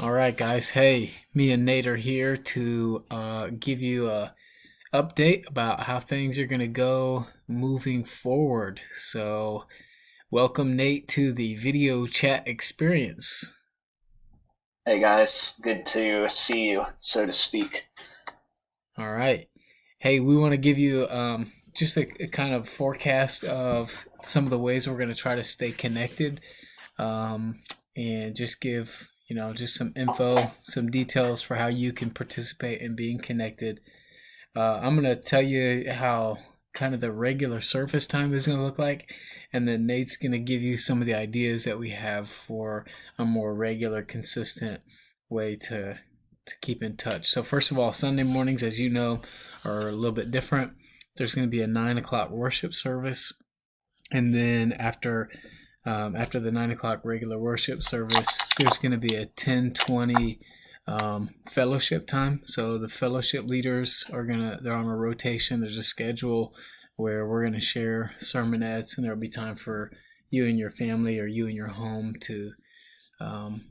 All right, guys. Hey, me and Nate are here to give you a update about how things are going to go moving forward. So, welcome Nate to the video chat experience. Hey guys, good to see you, so to speak. All right. Hey, we want to give you just a kind of forecast of some of the ways we're going to try to stay connected, um, and just give just some info, some details for how you can participate in being connected. I'm going to tell you how kind of the regular surface time is going to look like, and then Nate's going to give you some of the ideas that we have for a more regular, consistent way to keep in touch. So first of all, Sunday mornings, as you know, are a little bit different. There's going to be a 9 o'clock worship service, and then after the 9 o'clock regular worship service, there's going to be a 10:20 fellowship time. So the fellowship leaders they're on a rotation. There's a schedule where we're gonna share sermonettes, and there'll be time for you and your family or you and your home um,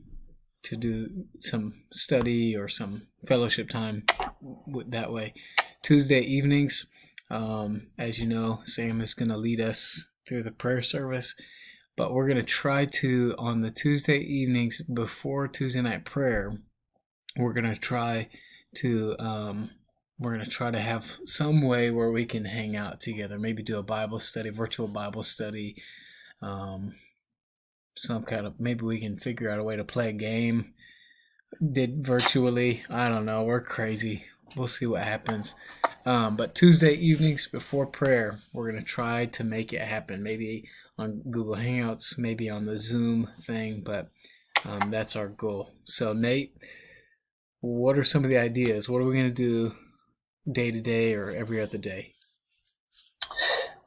to do some study or some fellowship time that way. Tuesday evenings, as you know, Sam is going to lead us through the prayer service, but we're going to try to, on the Tuesday evenings before Tuesday night prayer, we're going to try to have some way where we can hang out together, maybe do a Bible study, virtual Bible study, um, some kind of, maybe we can figure out a way to play a game did virtually. I don't know, we're crazy. We'll see what happens. But Tuesday evenings before prayer, we're going to try to make it happen, maybe on Google Hangouts, maybe on the Zoom thing, but that's our goal. So Nate, what are some of the ideas? What are we going to do day to day or every other day?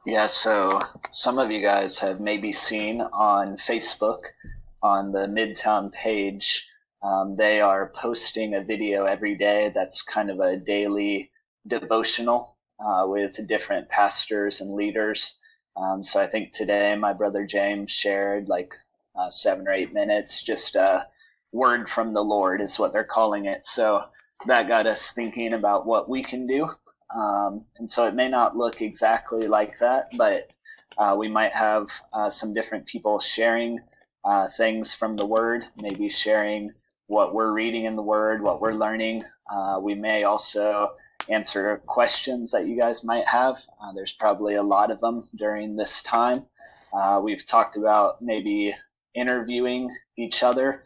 Yeah, so some of you guys have maybe seen on Facebook on the Midtown page, they are posting a video every day that's kind of a daily devotional with different pastors and leaders. So I think today my brother James shared like 7 or 8 minutes, just a word from the Lord is what they're calling it. So that got us thinking about what we can do. And so it may not look exactly like that, but we might have some different people sharing things from the Word, maybe sharing what we're reading in the Word, what we're learning. We may also answer questions that you guys might have. There's probably a lot of them during this time. We've talked about maybe interviewing each other,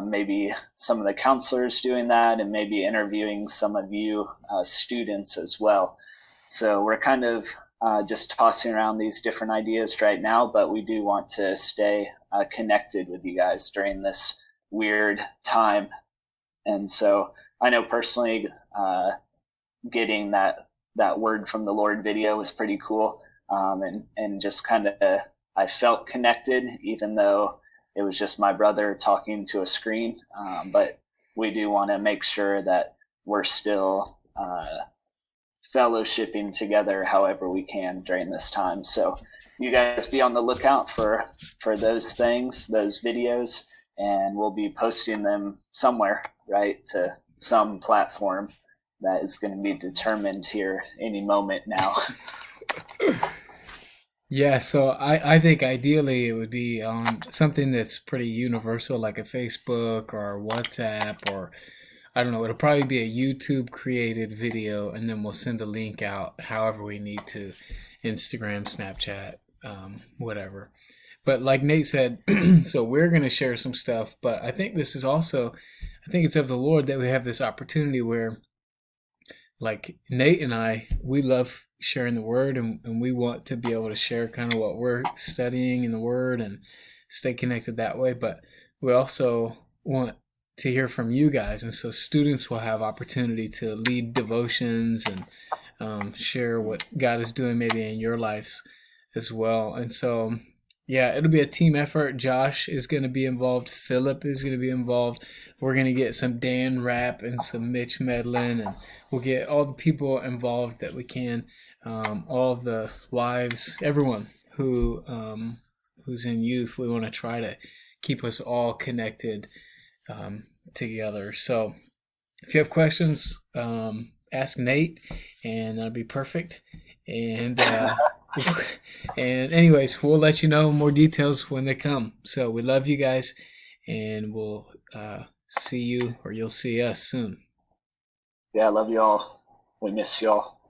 maybe some of the counselors doing that, and maybe interviewing some of you students as well. So we're kind of just tossing around these different ideas right now, but we do want to stay connected with you guys during this weird time. And so I know personally, getting that word from the Lord video was pretty cool, and just kind of I felt connected, even though it was just my brother talking to a screen. But we do want to make sure that we're still fellowshipping together however we can during this time. So you guys be on the lookout for those things, those videos, and we'll be posting them somewhere, right, to some platform that is going to be determined here any moment now. Yeah, so I think ideally it would be on something that's pretty universal, like a Facebook or a WhatsApp, or I don't know, it'll probably be a YouTube created video, and then we'll send a link out however we need to, Instagram, Snapchat, whatever. But like Nate said, so we're going to share some stuff, but I think this is also, I think it's of the Lord that we have this opportunity where, like Nate and I, we love sharing the word, and we want to be able to share kind of what we're studying in the word and stay connected that way. But we also want to hear from you guys. And so students will have opportunity to lead devotions and share what God is doing maybe in your lives as well. And so, yeah, it'll be a team effort. Josh is going to be involved. Philip is going to be involved. We're going to get some Dan Rapp and some Mitch Medlin, and we'll get all the people involved that we can, all of the wives, everyone who's in youth. We want to try to keep us all connected together. So if you have questions, ask Nate, and that'll be perfect. And and anyways, we'll let you know more details when they come. So we love you guys, and we'll see you, or you'll see us soon. Yeah, I love y'all. We miss y'all.